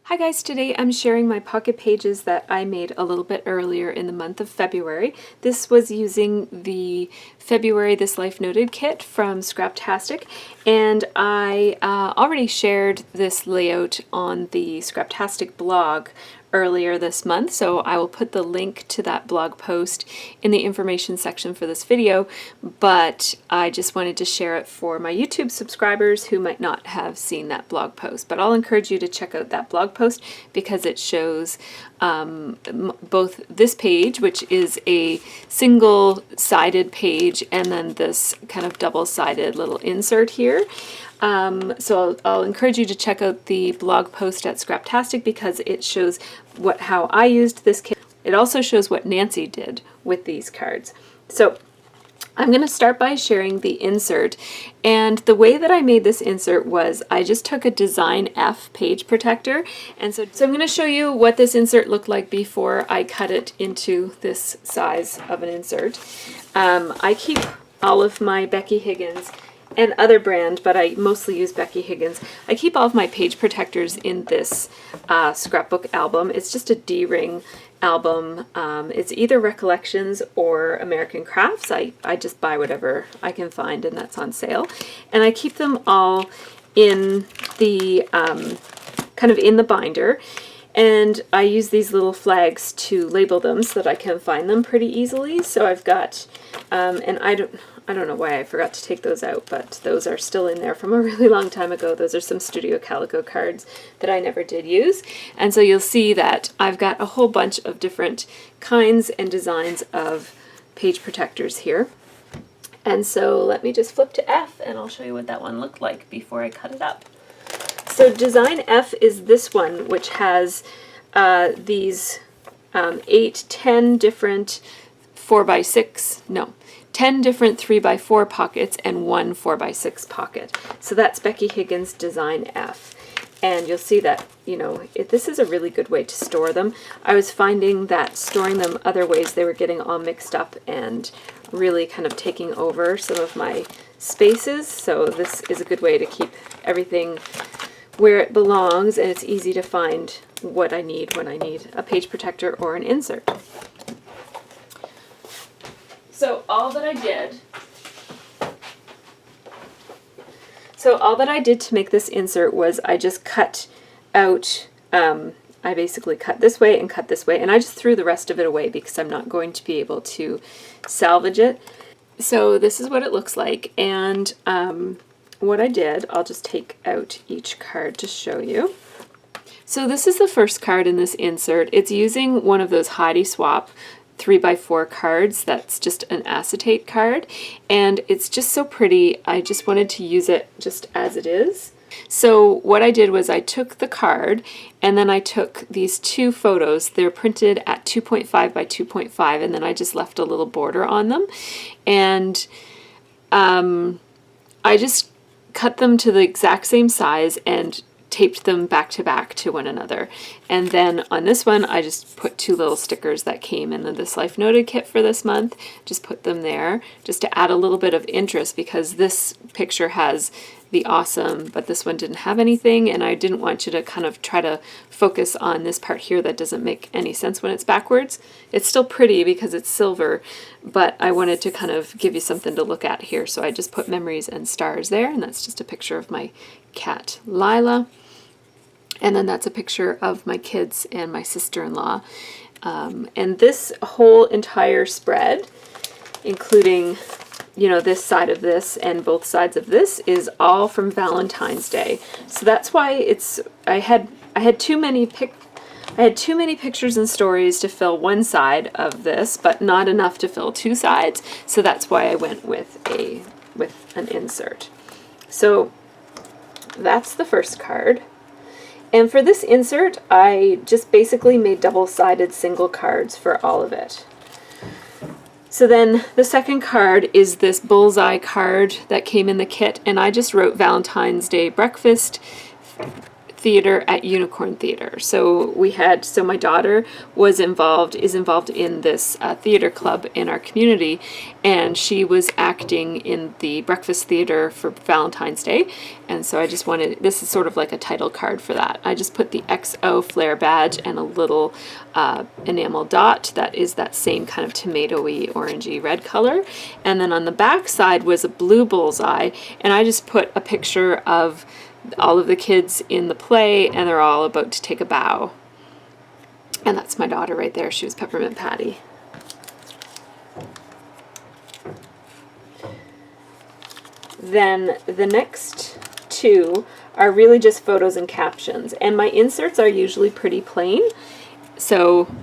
Hi guys, today I'm sharing my pocket pages that I made a little bit earlier in the month of February. This was using the February This Life Noted kit from Scraptastic, and I already shared this layout on the Scraptastic blog earlier this month, so I will put the link to that blog post in the information section for this video, but I just wanted to share it for my YouTube subscribers who might not have seen that blog post. But I'll encourage you to check out that blog post because it shows both this page, which is a single-sided page, and then this kind of double-sided little insert here. So I'll encourage you to check out the blog post at Scraptastic because it shows how I used this kit. It also shows what Nancy did with these cards. So I'm going to start by sharing the insert, and the way that I made this insert was I just took a Design F page protector, and so I'm going to show you what this insert looked like before I cut it into this size of an insert. I keep all of my Becky Higgins and other brand, but I mostly use Becky Higgins. I keep all of my page protectors in this scrapbook album. It's just a D-ring album. It's either Recollections or American Crafts. I just buy whatever I can find, and that's on sale. And I keep them all in the kind of in the binder. And I use these little flags to label them so that I can find them pretty easily. So I've got, and I don't know why I forgot to take those out, but those are still in there from a really long time ago. Those are some Studio Calico cards that I never did use. And so you'll see that I've got a whole bunch of different kinds and designs of page protectors here. And so let me just flip to F and I'll show you what that one looked like before I cut it up. So Design F is this one, which has these 10 different 10 different 3x4 pockets and one 4x6 pocket. So that's Becky Higgins Design F. And you'll see that, you know, this is a really good way to store them. I was finding that storing them other ways, they were getting all mixed up and really kind of taking over some of my spaces. So this is a good way to keep everything where it belongs, and it's easy to find what I need when I need a page protector or an insert. So all that I did to make this insert was I just cut out, I basically cut this way and cut this way, and I just threw the rest of it away because I'm not going to be able to salvage it. So this is what it looks like, and what I did, I'll just take out each card to show you. So this is the first card in this insert. It's using one of those Heidi Swapp 3x4 cards. That's just an acetate card, and it's just so pretty. I just wanted to use it just as it is. So what I did was I took the card and then I took these two photos. They're printed at 2.5 by 2.5, and then I just left a little border on them, and I just cut them to the exact same size and taped them back to back to one another. And then on this one, I just put two little stickers that came in the This Life Noted kit for this month. Just put them there just to add a little bit of interest because this picture has the awesome, but this one didn't have anything, and I didn't want you to kind of try to focus on this part here that doesn't make any sense when it's backwards. It's still pretty because it's silver, but I wanted to kind of give you something to look at here, so I just put memories and stars there, and that's just a picture of my cat Lila. And then that's a picture of my kids and my sister-in-law. And this whole entire spread, including, you know, this side of this and both sides of this, is all from Valentine's Day. So that's why I had too many pictures and stories to fill one side of this, but not enough to fill two sides. So that's why I went with an insert. So that's the first card. And for this insert, I just basically made double-sided single cards for all of it. So then the second card is this bullseye card that came in the kit, and I just wrote Valentine's Day Breakfast Theater at Unicorn Theater. So my daughter is involved in this theater club in our community, and she was acting in the Breakfast Theater for Valentine's Day, and so I just wanted, this is sort of like a title card for that. I just put the XO Flair badge and a little enamel dot that is that same kind of tomatoey, orangey red color, and then on the back side was a blue bullseye, and I just put a picture of all of the kids in the play, and they're all about to take a bow. And that's my daughter right there. She was Peppermint Patty. Then the next two are really just photos and captions, and my inserts are usually pretty plain. So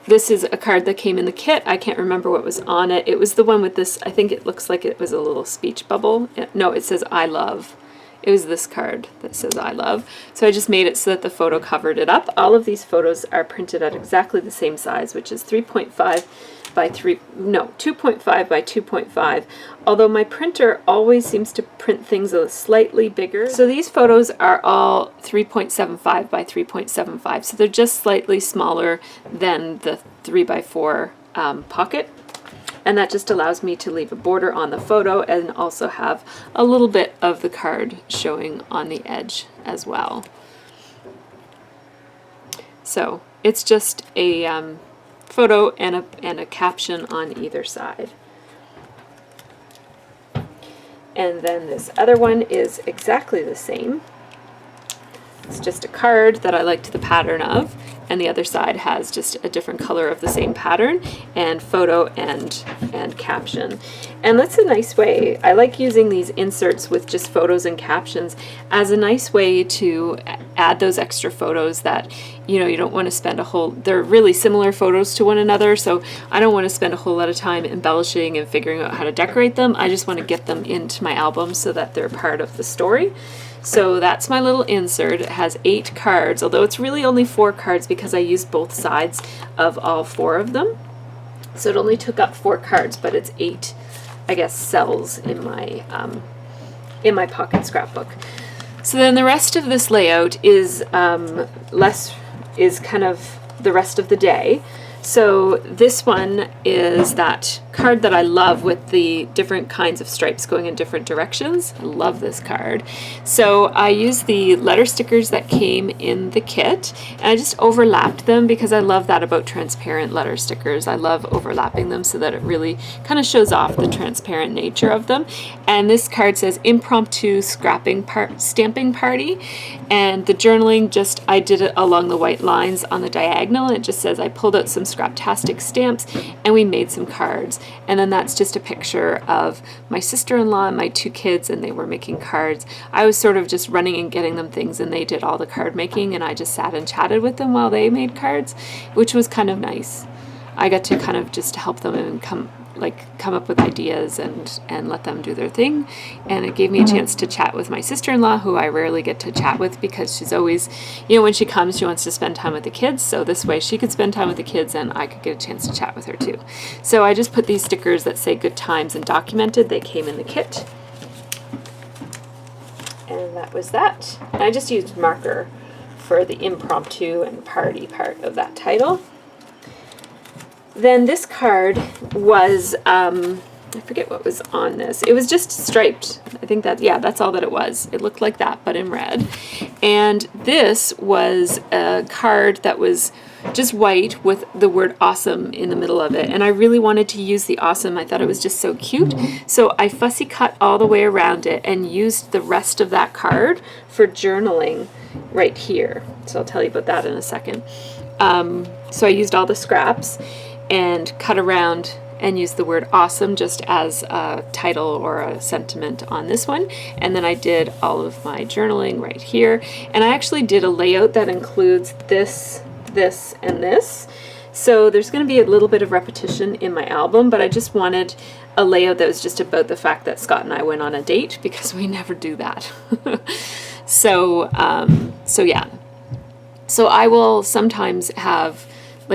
this is a card that came in the kit. I can't remember what was on it. It was the one with this, I think it looks like it was a little speech bubble. No, it says I love. It was this card that says I love. So I just made it so that the photo covered it up. All of these photos are printed at exactly the same size, which is 2.5 by 2.5. Although my printer always seems to print things a slightly bigger. So these photos are all 3.75 by 3.75. So they're just slightly smaller than the 3x4 pocket. And that just allows me to leave a border on the photo and also have a little bit of the card showing on the edge as well. So it's just a photo and a caption on either side. And then this other one is exactly the same. It's just a card that I liked the pattern of, and the other side has just a different color of the same pattern, and photo and caption. And that's a nice way. I like using these inserts with just photos and captions as a nice way to add those extra photos that, you know, you don't want to spend a whole, they're really similar photos to one another, so I don't want to spend a whole lot of time embellishing and figuring out how to decorate them. I just want to get them into my album so that they're part of the story. So that's my little insert. It has 8 cards, although it's really only 4 cards because I used both sides of all 4 of them. So it only took up 4 cards, but it's 8, I guess, cells in my pocket scrapbook. So then the rest of this layout is kind of the rest of the day. So this one is that card that I love with the different kinds of stripes going in different directions. I love this card. So I used the letter stickers that came in the kit, and I just overlapped them because I love that about transparent letter stickers. I love overlapping them so that it really kind of shows off the transparent nature of them. And this card says impromptu stamping party, and the journaling, just I did it along the white lines on the diagonal. It just says I pulled out some Scraptastic stamps and we made some cards. And then that's just a picture of my sister-in-law and my 2 kids, and they were making cards. I was sort of just running and getting them things, and they did all the card making, and I just sat and chatted with them while they made cards, which was kind of nice. I got to kind of just help them and come up with ideas and let them do their thing. And it gave me a chance to chat with my sister-in-law, who I rarely get to chat with because she's always, you know, when she comes, she wants to spend time with the kids. So this way she could spend time with the kids and I could get a chance to chat with her too. So I just put these stickers that say good times and documented. They came in the kit. And that was that. And I just used marker for the impromptu and party part of that title. Then this card was, I forget what was on this. It was just striped. I think that, yeah, that's all that it was. It looked like that, but in red. And this was a card that was just white with the word awesome in the middle of it. And I really wanted to use the awesome. I thought it was just so cute. So I fussy cut all the way around it and used the rest of that card for journaling right here. So I'll tell you about that in a second. So I used all the scraps and cut around and used the word awesome just as a title or a sentiment on this one. And then I did all of my journaling right here. And I actually did a layout that includes this, this, and this. So there's going to be a little bit of repetition in my album, but I just wanted a layout that was just about the fact that Scott and I went on a date, because we never do that. So yeah. So I will sometimes have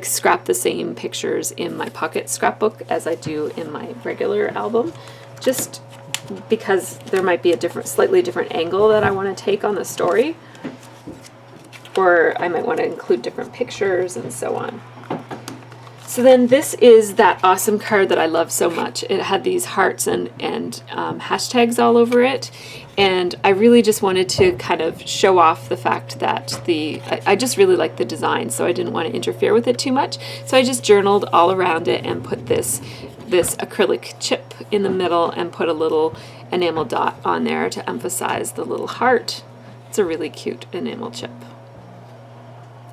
scrap the same pictures in my pocket scrapbook as I do in my regular album, just because there might be a slightly different angle that I want to take on the story, or I might want to include different pictures and so on. So then this is that awesome card that I love so much. It had these hearts and hashtags all over it. And I really just wanted to kind of show off the fact that I just really like the design, so I didn't want to interfere with it too much. So I just journaled all around it and put this acrylic chip in the middle and put a little enamel dot on there to emphasize the little heart. It's a really cute enamel chip.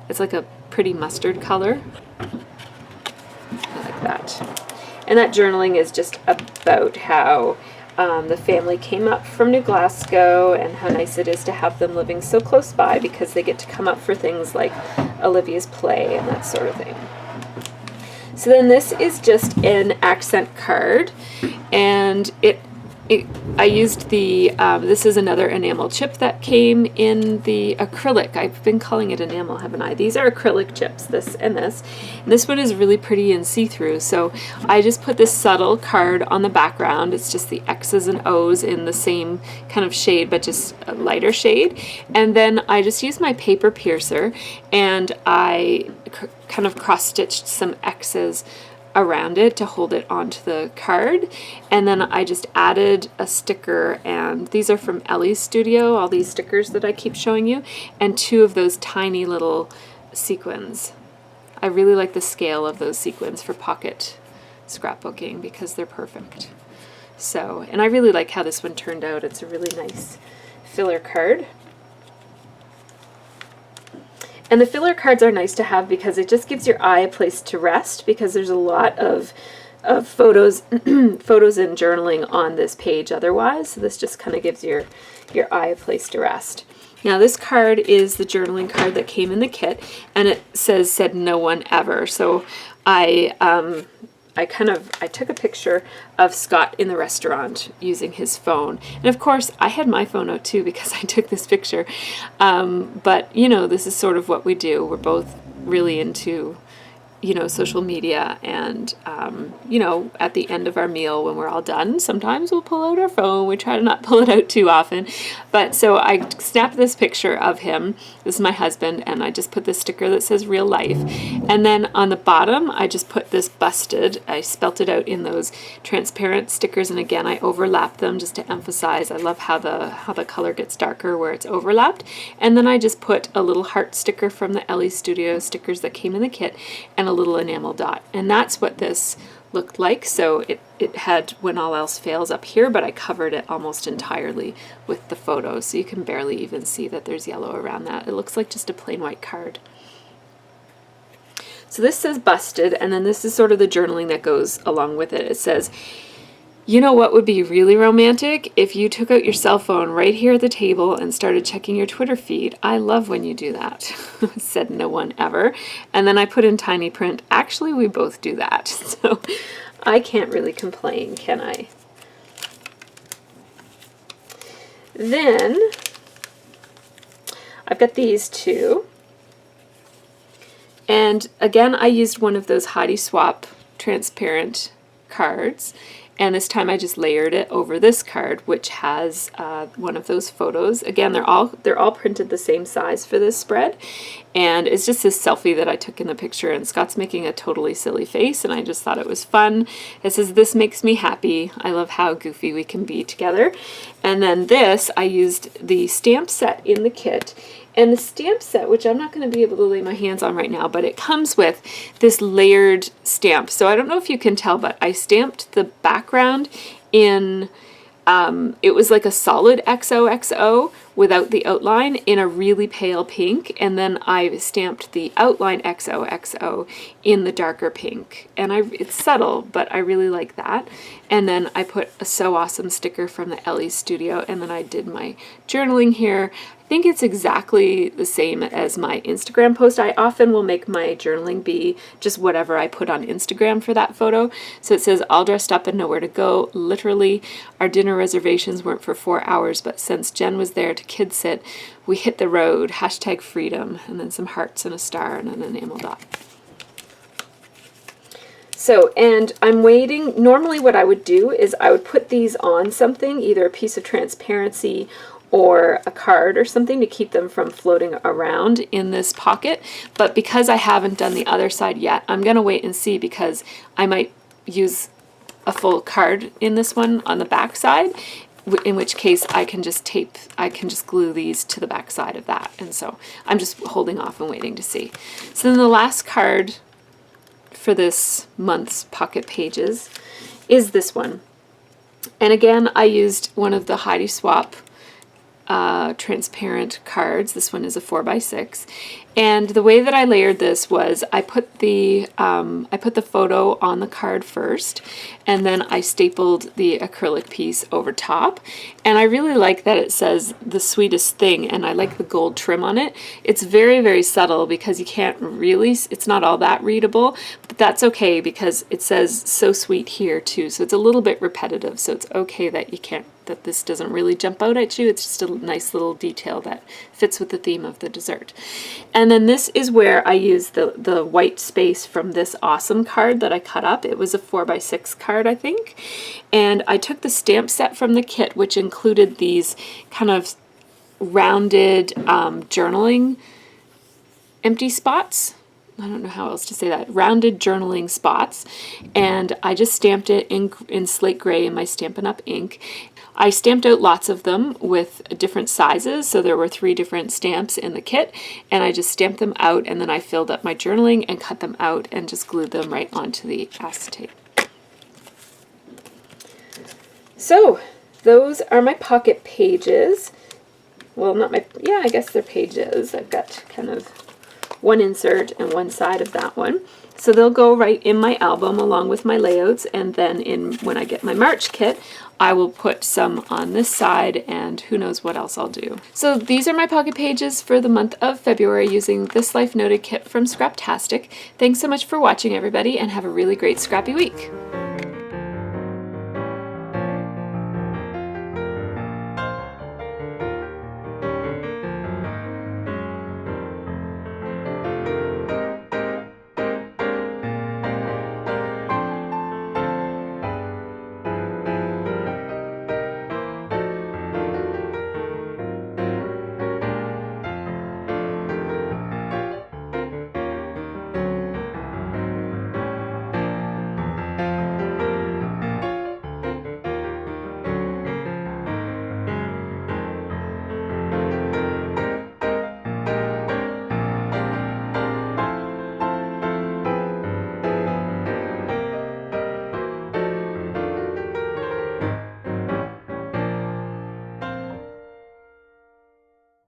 It's like a pretty mustard color. I like that. And that journaling is just about how the family came up from New Glasgow and how nice it is to have them living so close by because they get to come up for things like Olivia's play and that sort of thing. So then this is just an accent card, and I used this is another enamel chip that came in the acrylic. I've been calling it enamel, haven't I? These are acrylic chips, this and this. And this one is really pretty and see-through, so I just put this subtle card on the background. It's just the X's and O's in the same kind of shade, but just a lighter shade. And then I just used my paper piercer, and I kind of cross-stitched some X's around it to hold it onto the card, and then I just added a sticker, and these are from Ellie's Studio, all these stickers that I keep showing you, and 2 of those tiny little sequins. I really like the scale of those sequins for pocket scrapbooking because they're perfect. So, and I really like how this one turned out. It's a really nice filler card. And the filler cards are nice to have because it just gives your eye a place to rest, because there's a lot of photos photos and journaling on this page otherwise. So this just kind of gives your eye a place to rest. Now this card is the journaling card that came in the kit, and it said no one ever. So I took a picture of Scott in the restaurant using his phone. And of course, I had my phone out too because I took this picture. But, you know, this is sort of what we do. We're both really into, you know, social media, and, you know, at the end of our meal when we're all done, sometimes we'll pull out our phone. We try to not pull it out too often. But so I snapped this picture of him. This is my husband, and I just put this sticker that says real life. And then on the bottom, I just put this busted. I spelt it out in those transparent stickers, and again, I overlapped them just to emphasize. I love how the color gets darker where it's overlapped. And then I just put a little heart sticker from the Ellie Studio stickers that came in the kit, and a little enamel dot. And that's what this looked like. So it had when all else fails up here, but I covered it almost entirely with the photo, so you can barely even see that there's yellow around that. It looks like just a plain white card. So this says busted, and then this is sort of the journaling that goes along with it. It says, you know what would be really romantic? If you took out your cell phone right here at the table and started checking your Twitter feed. I love when you do that. Said no one ever. And then I put in tiny print, actually we both do that. So I can't really complain, can I? Then I've got these 2. And again, I used one of those Heidi Swapp transparent cards. And this time I just layered it over this card, which has one of those photos. Again, they're all printed the same size for this spread. And it's just this selfie that I took in the picture, and Scott's making a totally silly face, and I just thought it was fun. It says, "This makes me happy." I love how goofy we can be together. And then this, I used the stamp set in the kit. And the stamp set, which I'm not going to be able to lay my hands on right now, but it comes with this layered stamp. So I don't know if you can tell, but I stamped the background in, it was like a solid XOXO without the outline in a really pale pink. And then I stamped the outline XOXO in the darker pink. And it's subtle, but I really like that. And then I put a So Awesome sticker from the Ellie Studio, and then I did my journaling here. I think it's exactly the same as my Instagram post. I often will make my journaling be just whatever I put on Instagram for that photo. So it says, all dressed up and nowhere to go. Literally, our dinner reservations weren't for 4 hours, but since Jen was there to kid sit, we hit the road. #freedom, and then some hearts and a star and an enamel dot. So, and I'm waiting. Normally what I would do is I would put these on something, either a piece of transparency or a card or something to keep them from floating around in this pocket. But because I haven't done the other side yet, I'm going to wait and see, because I might use a full card in this one on the back side, in which case I can just glue these to the back side of that. And so I'm just holding off and waiting to see. So then the last card for this month's pocket pages is this one. And again, I used one of the Heidi Swapp transparent cards. This one is a 4x6, and the way that I layered this was I put the photo on the card first, and then I stapled the acrylic piece over top. And I really like that it says "The Sweetest Thing," and I like the gold trim on it. It's very, very subtle because you can't really, it's not all that readable, but that's okay because it says "So Sweet" here too, so it's a little bit repetitive, so it's okay that you can't, that this doesn't really jump out at you. It's just a nice little detail that fits with the theme of the dessert. And then this is where I used the white space from this awesome card that I cut up. It was a 4x6 card, I think. And I took the stamp set from the kit, which included these kind of rounded journaling empty spots. I don't know how else to say that. Rounded journaling spots. And I just stamped it in slate gray in my Stampin' Up! Ink. I stamped out lots of them with different sizes, so there were 3 different stamps in the kit, and I just stamped them out, and then I filled up my journaling and cut them out and just glued them right onto the acetate. So those are my pocket pages. Well, not my, yeah, I guess they're pages. I've got kind of one insert and one side of that one. So they'll go right in my album along with my layouts, and then when I get my March kit, I will put some on this side, and who knows what else I'll do. So these are my pocket pages for the month of February using this Life Noted kit from Scraptastic. Thanks so much for watching, everybody, and have a really great scrappy week.